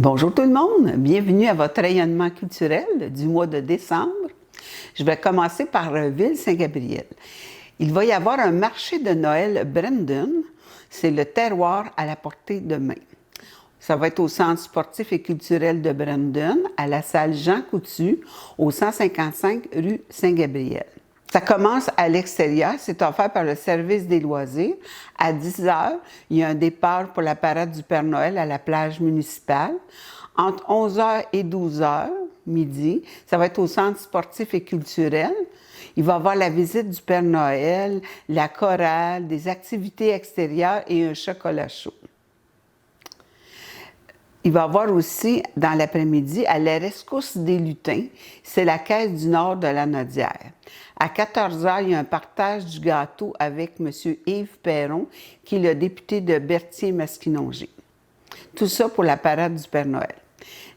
Bonjour tout le monde, bienvenue à votre rayonnement culturel du mois de décembre. Je vais commencer par Ville-Saint-Gabriel. Il va y avoir un marché de Noël Brandon, c'est le terroir à la portée de main. Ça va être au Centre sportif et culturel de Brandon, à la salle Jean Coutu, au 155 rue Saint-Gabriel. Ça commence à l'extérieur, c'est offert par le service des loisirs. À 10 h, il y a un départ pour la parade du Père Noël à la plage municipale. Entre 11 h et 12 h, midi, ça va être au centre sportif et culturel. Il va y avoir la visite du Père Noël, la chorale, des activités extérieures et un chocolat chaud. Il va y avoir aussi, dans l'après-midi, à la rescousse des lutins, c'est la caisse du Nord de la Nodière. À 14 h, il y a un partage du gâteau avec M. Yves Perron, qui est le député de Berthier-Masquinongé. Tout ça pour la parade du Père Noël.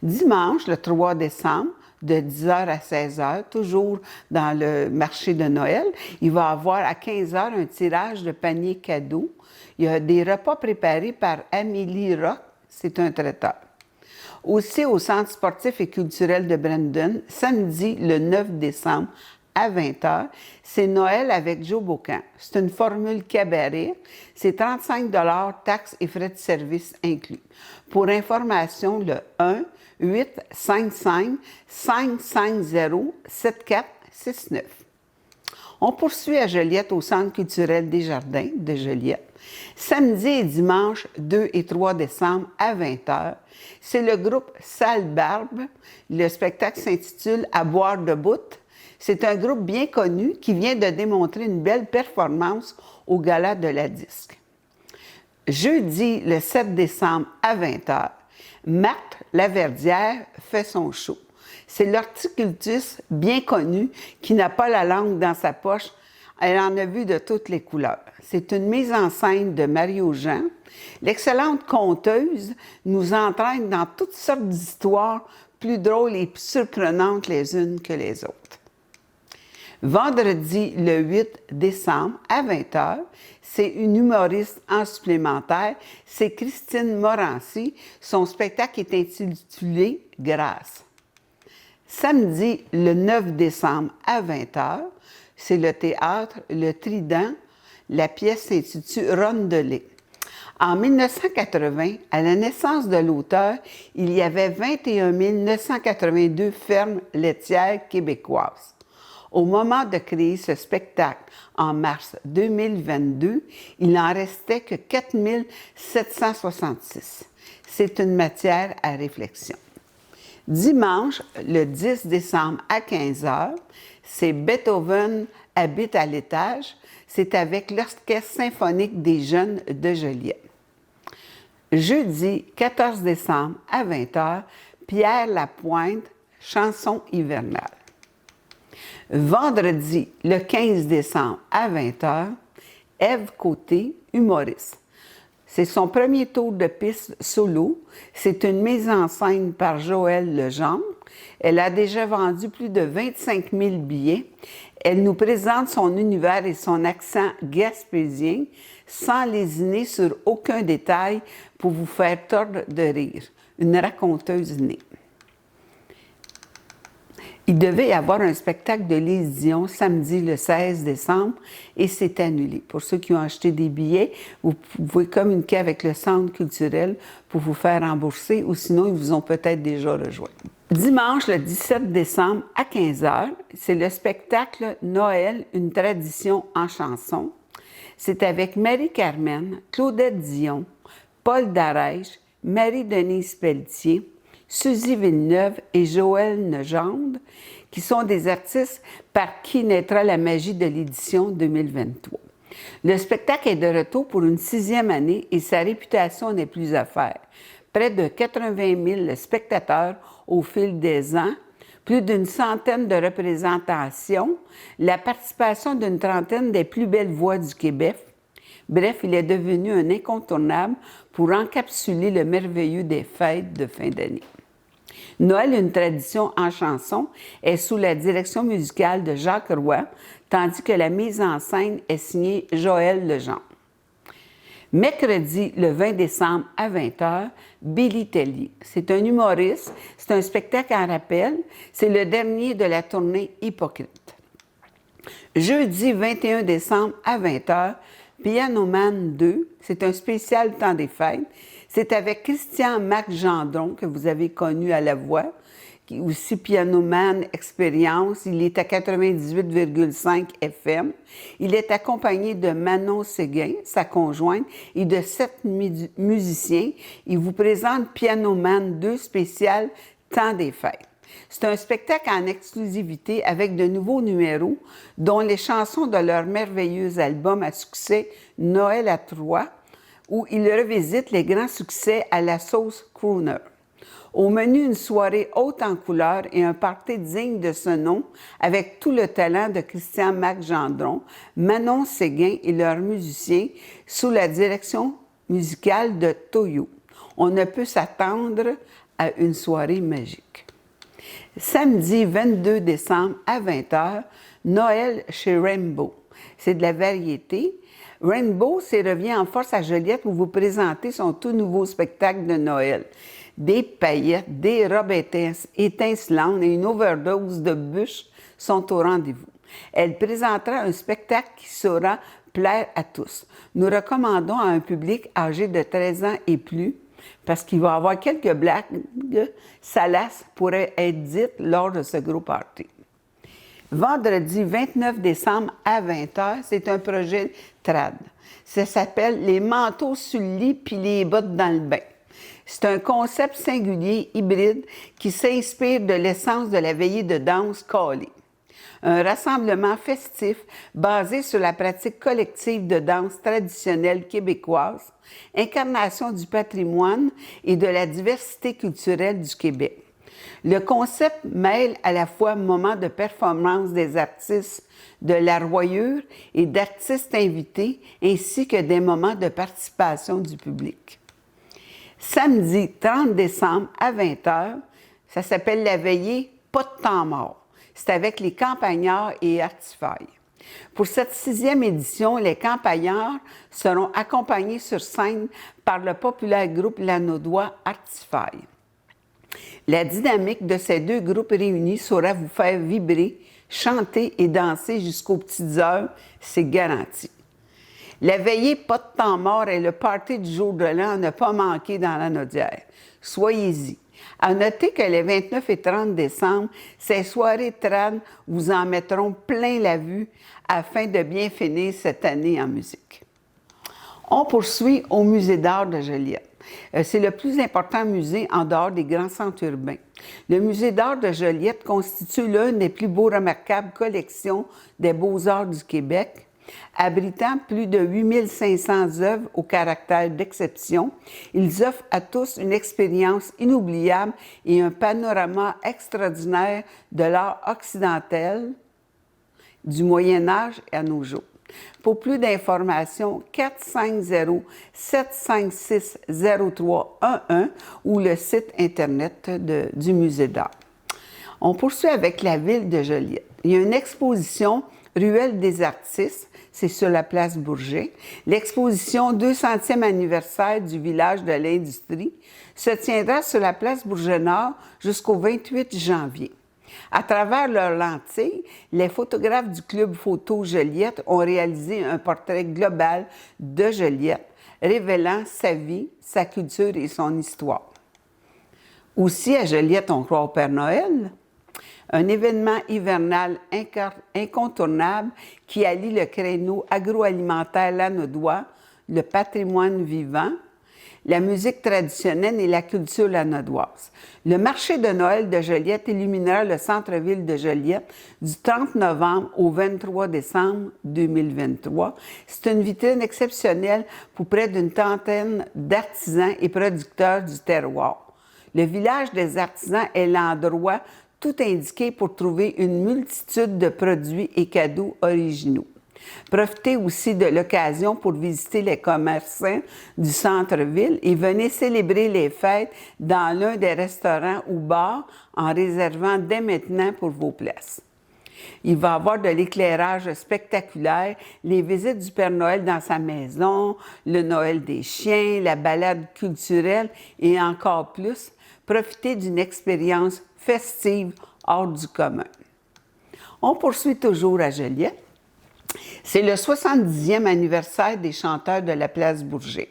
Dimanche, le 3 décembre, de 10 h à 16 h, toujours dans le marché de Noël, il va y avoir à 15 h un tirage de paniers cadeaux. Il y a des repas préparés par Amélie Roch, c'est un traiteur. Aussi au Centre sportif et culturel de Brandon, samedi le 9 décembre à 20 h, c'est Noël avec Joe Bocan. C'est une formule cabaret. C'est 35 $ taxes et frais de service inclus. Pour information, le 1-855-550-7469. On poursuit à Joliette au Centre culturel des Jardins de Joliette. Samedi et dimanche 2 et 3 décembre à 20 h, c'est le groupe Sale Barbe. Le spectacle s'intitule « À boire debout ». C'est un groupe bien connu qui vient de démontrer une belle performance au Gala de la Disque. Jeudi, le 7 décembre à 20 h, Marthe Laverdière fait son show. C'est l'horticultrice bien connue qui n'a pas la langue dans sa poche. Elle en a vu de toutes les couleurs. C'est une mise en scène de Mario Jean. L'excellente conteuse nous entraîne dans toutes sortes d'histoires plus drôles et plus surprenantes les unes que les autres. Vendredi, le 8 décembre, à 20 h, c'est une humoriste en supplémentaire, c'est Christine Morancy. Son spectacle est intitulé « Grâce ». Samedi, le 9 décembre, à 20 h, c'est le théâtre Le Trident. La pièce s'intitule « Rondelet ». En 1980, à la naissance de l'auteur, il y avait 21 982 fermes laitières québécoises. Au moment de créer ce spectacle, en mars 2022, il n'en restait que 4 766. C'est une matière à réflexion. Dimanche, le 10 décembre à 15 h, c'est Beethoven habite à l'étage. C'est avec l'Orchestre symphonique des jeunes de Joliette. Jeudi, 14 décembre à 20 h, Pierre Lapointe, chanson hivernale. Vendredi, le 15 décembre à 20 h, Ève Côté, humoriste. C'est son premier tour de piste solo. C'est une mise en scène par Joël Legendre. Elle a déjà vendu plus de 25 000 billets. Elle nous présente son univers et son accent gaspésien sans lésiner sur aucun détail pour vous faire tordre de rire. Une raconteuse née. Il devait y avoir un spectacle de Lise Dion samedi le 16 décembre et c'est annulé. Pour ceux qui ont acheté des billets, vous pouvez communiquer avec le centre culturel pour vous faire rembourser ou sinon ils vous ont peut-être déjà rejoint. Dimanche le 17 décembre à 15 h, c'est le spectacle Noël, une tradition en chanson. C'est avec Marie-Carmen, Claudette Dion, Paul Darèche, Marie-Denise Pelletier, Suzy Villeneuve et Joël Legendre, qui sont des artistes par qui naîtra la magie de l'édition 2023. Le spectacle est de retour pour une 6e année et sa réputation n'est plus à faire. Près de 80 000 spectateurs au fil des ans, plus d'une centaine de représentations, la participation d'une trentaine des plus belles voix du Québec. Bref, il est devenu un incontournable pour encapsuler le merveilleux des fêtes de fin d'année. Noël, une tradition en chanson, est sous la direction musicale de Jacques Roy, tandis que la mise en scène est signée Joël Legendre. Mercredi, le 20 décembre à 20h, Billy Tellier. C'est un humoriste, c'est un spectacle en rappel, c'est le dernier de la tournée Hypocrite. Jeudi 21 décembre à 20h, Piano Man 2, c'est un spécial temps des fêtes. C'est avec Christian Mac Gendron, que vous avez connu à la voix, qui est aussi Piano Man Expérience. Il est à 98,5 FM. Il est accompagné de Manon Séguin, sa conjointe, et de 7 musiciens. Il vous présente Piano Man 2 spécial temps des fêtes. C'est un spectacle en exclusivité avec de nouveaux numéros, dont les chansons de leur merveilleux album à succès Noël à 3, où ils revisitent les grands succès à la sauce crooner. Au menu, une soirée haute en couleurs et un party digne de ce nom, avec tout le talent de Christian Mac Gendron, Manon Séguin et leurs musiciens, sous la direction musicale de Toyo. On ne peut s'attendre à une soirée magique. Samedi 22 décembre à 20h, Noël chez Rainbow. C'est de la variété. Rainbow revient en force à Joliette pour vous présenter son tout nouveau spectacle de Noël. Des paillettes, des robes étincelantes et une overdose de bûches sont au rendez-vous. Elle présentera un spectacle qui saura plaire à tous. Nous recommandons à un public âgé de 13 ans et plus, parce qu'il va y avoir quelques blagues salaces pourraient être dites lors de ce gros party. Vendredi 29 décembre à 20h, c'est un projet trad. Ça s'appelle « Les manteaux sur le lit puis les bottes dans le bain ». C'est un concept singulier, hybride, qui s'inspire de l'essence de la veillée de danse calée. Un rassemblement festif basé sur la pratique collective de danse traditionnelle québécoise, incarnation du patrimoine et de la diversité culturelle du Québec. Le concept mêle à la fois moments de performance des artistes de la Royure et d'artistes invités, ainsi que des moments de participation du public. Samedi 30 décembre à 20h, ça s'appelle la veillée « Pas de temps mort ». C'est avec les Campagnards et Artifailles. Pour cette 6e édition, les Campagnards seront accompagnés sur scène par le populaire groupe lanaudois Artifailles. La dynamique de ces deux groupes réunis saura vous faire vibrer, chanter et danser jusqu'aux petites heures, c'est garanti. La veillée Pas de temps mort et le party du jour de l'an à ne pas manquer dans la Naudière. Soyez-y. À noter que les 29 et 30 décembre, ces soirées trad vous en mettront plein la vue afin de bien finir cette année en musique. On poursuit au Musée d'art de Joliette. C'est le plus important musée en dehors des grands centres urbains. Le Musée d'art de Joliette constitue l'une des plus beaux remarquables collections des beaux-arts du Québec. Abritant plus de 8500 œuvres au caractère d'exception, ils offrent à tous une expérience inoubliable et un panorama extraordinaire de l'art occidental du Moyen Âge à nos jours. Pour plus d'informations, 450-756-0311 ou le site Internet du Musée d'art. On poursuit avec la ville de Joliette. Il y a une exposition Ruelle des artistes, c'est sur la place Bourget. L'exposition 200e anniversaire du village de l'industrie se tiendra sur la place Bourget-Nord jusqu'au 28 janvier. À travers leurs lentilles, les photographes du Club Photo Joliette ont réalisé un portrait global de Joliette, révélant sa vie, sa culture et son histoire. Aussi, à Joliette, on croit au Père Noël. Un événement hivernal incontournable qui allie le créneau agroalimentaire lanaudois, le patrimoine vivant, la musique traditionnelle et la culture lanaudoise. Le marché de Noël de Joliette illuminera le centre-ville de Joliette du 30 novembre au 23 décembre 2023. C'est une vitrine exceptionnelle pour près d'une trentaine d'artisans et producteurs du terroir. Le village des artisans est l'endroit tout indiqué pour trouver une multitude de produits et cadeaux originaux. Profitez aussi de l'occasion pour visiter les commerçants du centre-ville et venez célébrer les fêtes dans l'un des restaurants ou bars en réservant dès maintenant pour vos places. Il va avoir de l'éclairage spectaculaire, les visites du Père Noël dans sa maison, le Noël des chiens, la balade culturelle et encore plus, profiter d'une expérience festive hors du commun. On poursuit toujours à Joliette. C'est le 70e anniversaire des chanteurs de la place Bourget.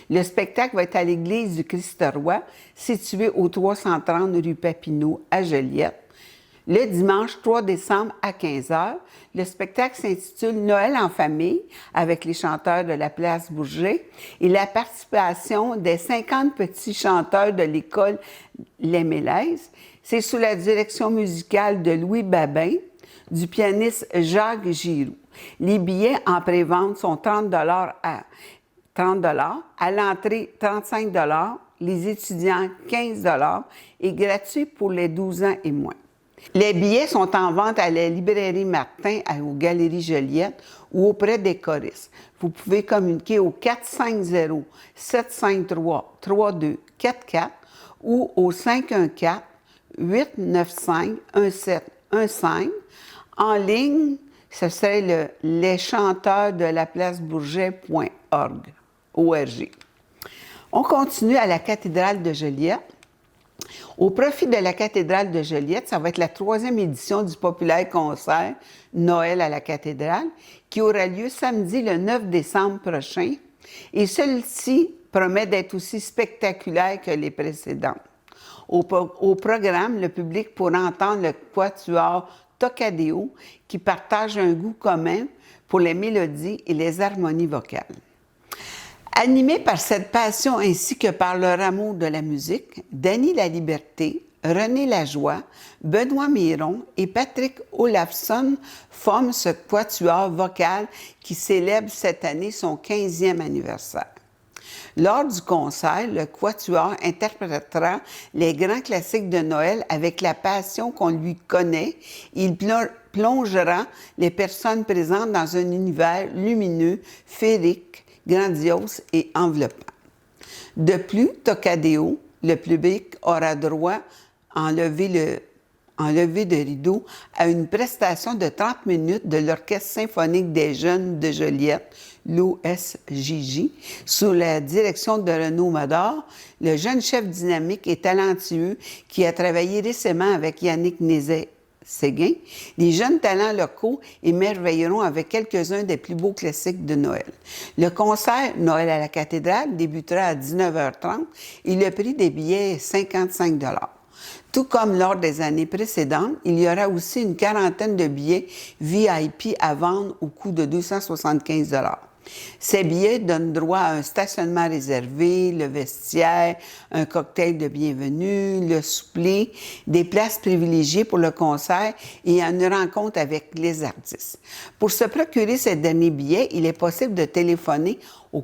Le spectacle va être à l'église du Christ-Roi, située au 330 rue Papineau à Joliette. Le dimanche 3 décembre à 15h, le spectacle s'intitule Noël en famille avec les chanteurs de la place Bourget et la participation des 50 petits chanteurs de l'école Les Mélèzes. C'est sous la direction musicale de Louis Babin, du pianiste Jacques Giroux. Les billets en pré-vente sont 30 à l'entrée 35 les étudiants 15 et gratuit pour les 12 ans et moins. Les billets sont en vente à la librairie Martin aux Galeries Joliette ou auprès des choristes. Vous pouvez communiquer au 450-753-3244 ou au 514-895-1715. En ligne, ce serait leschanteursdelapLaceBourget.org. On continue à la cathédrale de Joliette. Au profit de la cathédrale de Joliette, ça va être la 3e édition du populaire concert Noël à la cathédrale qui aura lieu samedi le 9 décembre prochain et celui-ci promet d'être aussi spectaculaire que les précédents. Au programme, le public pourra entendre le quatuor Tocadéo qui partage un goût commun pour les mélodies et les harmonies vocales. Animés par cette passion ainsi que par leur amour de la musique, Danny Laliberté, René Lajoie, Benoît Miron et Patrick Olafsson forment ce quatuor vocal qui célèbre cette année son 15e anniversaire. Lors du concert, le quatuor interprétera les grands classiques de Noël avec la passion qu'on lui connaît. Il plongera les personnes présentes dans un univers lumineux, féerique, grandiose et enveloppant. De plus, Tocadéo, le public aura droit, en lever de rideau, à une prestation de 30 minutes de l'Orchestre symphonique des jeunes de Joliette, l'OSJJ, sous la direction de Renaud Modard, le jeune chef dynamique et talentueux qui a travaillé récemment avec Yannick Nézet-Séguin. Les jeunes talents locaux émerveilleront avec quelques-uns des plus beaux classiques de Noël. Le concert Noël à la cathédrale débutera à 19h30 et le prix des billets est 55 $. Tout comme lors des années précédentes, il y aura aussi une quarantaine de billets VIP à vendre au coût de 275 $. Ces billets donnent droit à un stationnement réservé, le vestiaire, un cocktail de bienvenue, le souper, des places privilégiées pour le concert et une rencontre avec les artistes. Pour se procurer ces derniers billets, il est possible de téléphoner au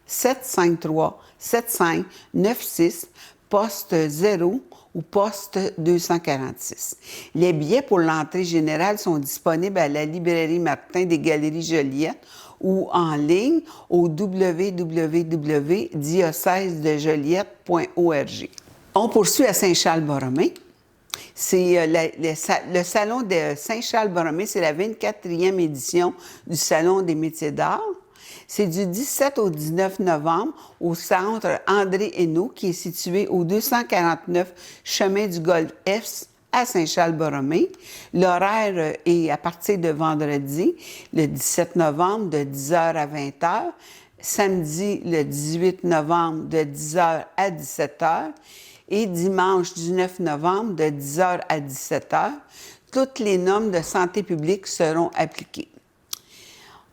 450-753-7596, poste 0 ou poste 246. Les billets pour l'entrée générale sont disponibles à la librairie Martin des Galeries Joliette ou en ligne au www.diocesedejoliette.org. On poursuit à Saint-Charles-Borromée. C'est le salon de Saint-Charles-Borromée, c'est la 24e édition du Salon des métiers d'art. C'est du 17 au 19 novembre au centre André-Hainaut qui est situé au 249 chemin du Golfe Est à Saint-Charles-Borromée. L'horaire est à partir de vendredi, le 17 novembre, de 10h à 20h, samedi, le 18 novembre, de 10h à 17h et dimanche 19 novembre, de 10h à 17h. Toutes les normes de santé publique seront appliquées.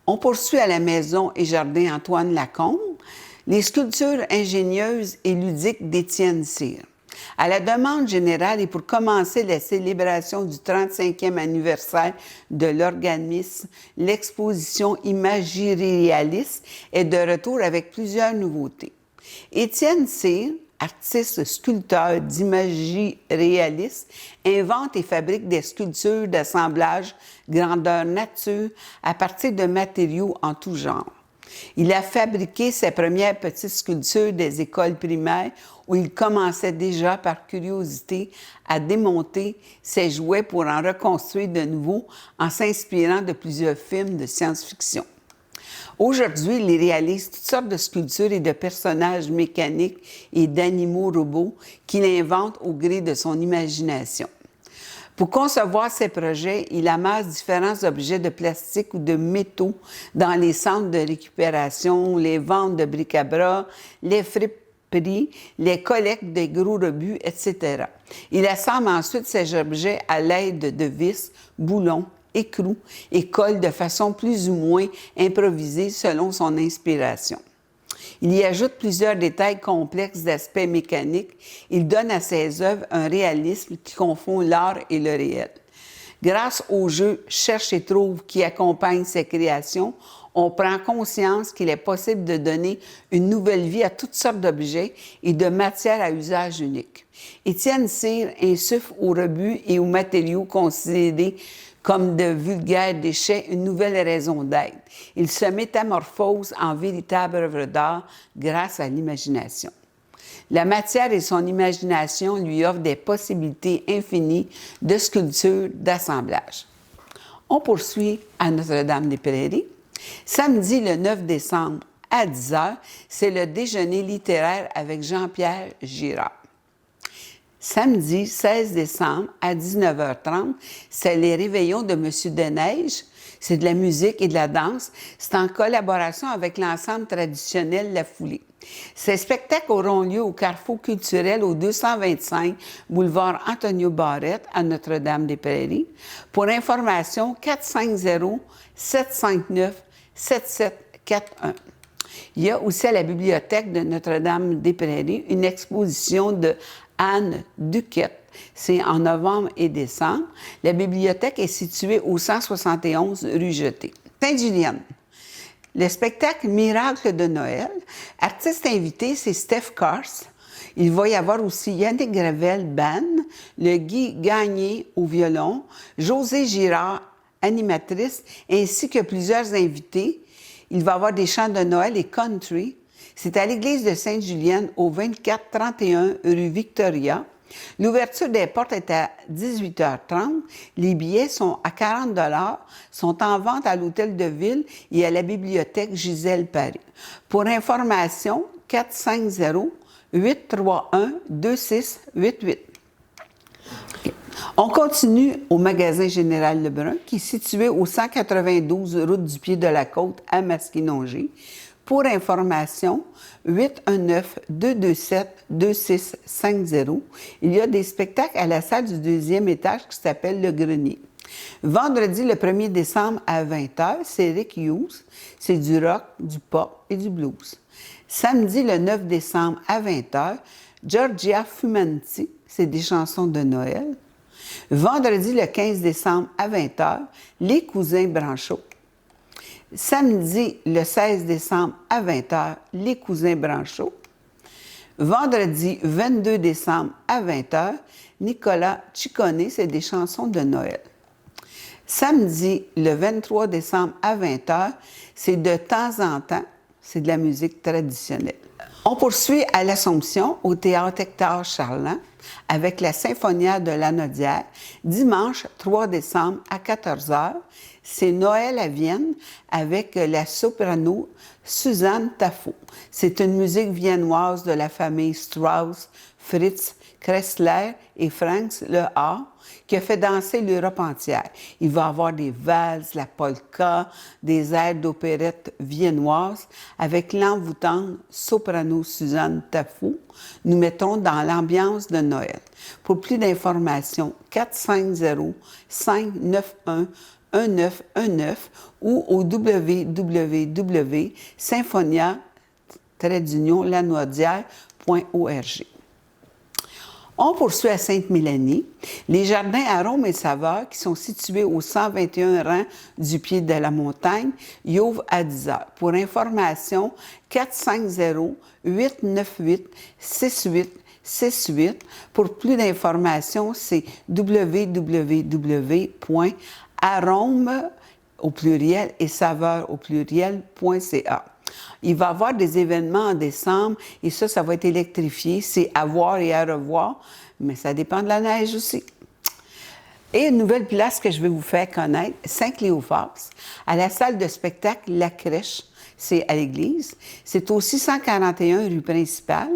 On poursuit à la maison et jardin Antoine Lacombe les sculptures ingénieuses et ludiques d'Étienne Cyr. À la demande générale et pour commencer la célébration du 35e anniversaire de l'organisme, l'exposition Imagerie réaliste est de retour avec plusieurs nouveautés. Étienne Cyr, artiste sculpteur d'imagerie réaliste, invente et fabrique des sculptures d'assemblage grandeur nature à partir de matériaux en tout genre. Il a fabriqué ses premières petites sculptures des écoles primaires où il commençait déjà par curiosité à démonter ses jouets pour en reconstruire de nouveaux en s'inspirant de plusieurs films de science-fiction. Aujourd'hui, il réalise toutes sortes de sculptures et de personnages mécaniques et d'animaux robots qu'il invente au gré de son imagination. Pour concevoir ses projets, il amasse différents objets de plastique ou de métaux dans les centres de récupération, les ventes de bric-à-brac, les friperies, les collectes des gros rebuts, etc. Il assemble ensuite ces objets à l'aide de vis, boulons, écrous et colle de façon plus ou moins improvisée selon son inspiration. Il y ajoute plusieurs détails complexes d'aspect mécanique. Il donne à ses œuvres un réalisme qui confond l'art et le réel. Grâce au jeu Cherche et trouve qui accompagne ses créations, on prend conscience qu'il est possible de donner une nouvelle vie à toutes sortes d'objets et de matières à usage unique. Étienne Cyr insuffle aux rebuts et aux matériaux considérés comme de vulgaires déchets, une nouvelle raison d'être. Il se métamorphose en véritable œuvre d'art grâce à l'imagination. La matière et son imagination lui offrent des possibilités infinies de sculpture, d'assemblage. On poursuit à Notre-Dame-des-Prairies. Samedi, le 9 décembre, à 10h, c'est le déjeuner littéraire avec Jean-Pierre Girard. Samedi 16 décembre à 19h30, c'est les réveillons de Monsieur Deneige. C'est de la musique et de la danse. C'est en collaboration avec l'ensemble traditionnel La Foulée. Ces spectacles auront lieu au Carrefour culturel au 225 boulevard Antonio Barrette à Notre-Dame-des-Prairies. Pour information, 450-759-7741. Il y a aussi à la bibliothèque de Notre-Dame-des-Prairies une exposition de Anne Duquette. C'est en novembre et décembre. La bibliothèque est située au 171 rue Jetée. Sainte-Julienne. Le spectacle Miracle de Noël. Artiste invité, c'est Steph Kars. Il va y avoir aussi Yannick Gravel, Band, le Guy Gagné au violon, José Girard, animatrice, ainsi que plusieurs invités. Il va y avoir des chants de Noël et country. C'est à l'église de Sainte-Julienne, au 2431 rue Victoria. L'ouverture des portes est à 18h30. Les billets sont à 40 $, sont en vente à l'Hôtel de Ville et à la bibliothèque Gisèle Paris. Pour information, 450-831-2688. Okay. On continue au magasin Général Lebrun, qui est situé au 192 route du Pied de la Côte à Masquinongé. Pour information, 819-227-2650. Il y a des spectacles à la salle du deuxième étage qui s'appelle Le Grenier. Vendredi, le 1er décembre à 20h, c'est Rick Hughes. C'est du rock, du pop et du blues. Samedi, le 9 décembre à 20h, Georgia Fumanti. C'est des chansons de Noël. Vendredi, le 15 décembre à 20h, Les Cousins Branchot. Samedi, le 16 décembre à 20h, Les Cousins Branchot. Vendredi, 22 décembre à 20h, Nicolas Ciccone, c'est des chansons de Noël. Samedi, le 23 décembre à 20h, c'est de temps en temps, c'est de la musique traditionnelle. On poursuit à l'Assomption, au Théâtre Hector Charland, avec la Symphonia de Lanaudière, dimanche 3 décembre à 14h. C'est Noël à Vienne avec la soprano Suzanne Taffo. C'est une musique viennoise de la famille Strauss, Fritz Kressler et Franz Lehár qui a fait danser l'Europe entière. Il va y avoir des valses, la polka, des airs d'opérette viennoise avec l'envoûtante soprano Suzanne Taffo. Nous mettons dans l'ambiance de Noël. Pour plus d'informations, 450-591-1919 ou au www.symphonia-lanaudière.org. On poursuit à Sainte-Mélanie. Les jardins Arômes et Saveurs, qui sont situés au 121 rang du Pied de la Montagne, y ouvrent à 10h. Pour information, 450-898-6868. Pour plus d'informations, c'est www.arômes au pluriel et saveurs au pluriel.ca. Il va y avoir des événements en décembre et ça va être électrifié. C'est à voir et à revoir, mais ça dépend de la neige aussi. Et une nouvelle place que je vais vous faire connaître, Saint-Cléophas, à la salle de spectacle La Crèche, c'est à l'église. C'est au 641 rue principale.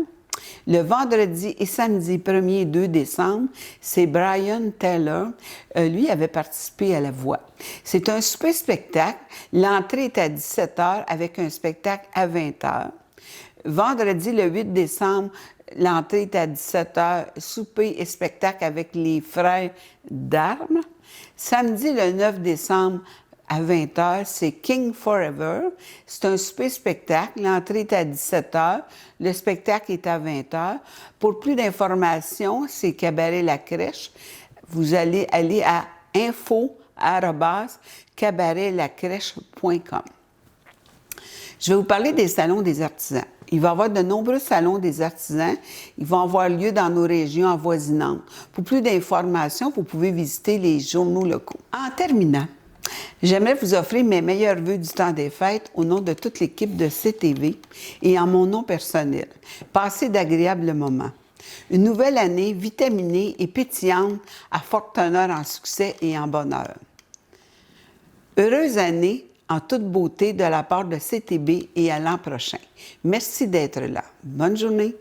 Le vendredi et samedi 1er et 2 décembre, c'est Brian Taylor. Lui avait participé à La Voix. C'est un super spectacle. L'entrée est à 17h avec un spectacle à 20h. Vendredi, le 8 décembre, l'entrée est à 17h, souper et spectacle avec les frères d'Armes. Samedi, le 9 décembre, à 20h, c'est King Forever. C'est un souper spectacle. L'entrée est à 17h. Le spectacle est à 20h. Pour plus d'informations, c'est Cabaret La Crèche. Vous allez aller à info@cabaretlacrèche.com. Je vais vous parler des salons des artisans. Il va y avoir de nombreux salons des artisans. Ils vont avoir lieu dans nos régions avoisinantes. Pour plus d'informations, vous pouvez visiter les journaux locaux. En terminant, j'aimerais vous offrir mes meilleurs vœux du temps des fêtes au nom de toute l'équipe de CTV et en mon nom personnel. Passez d'agréables moments. Une nouvelle année vitaminée et pétillante à fort honneur en succès et en bonheur. Heureuse année en toute beauté de la part de CTB et à l'an prochain. Merci d'être là. Bonne journée.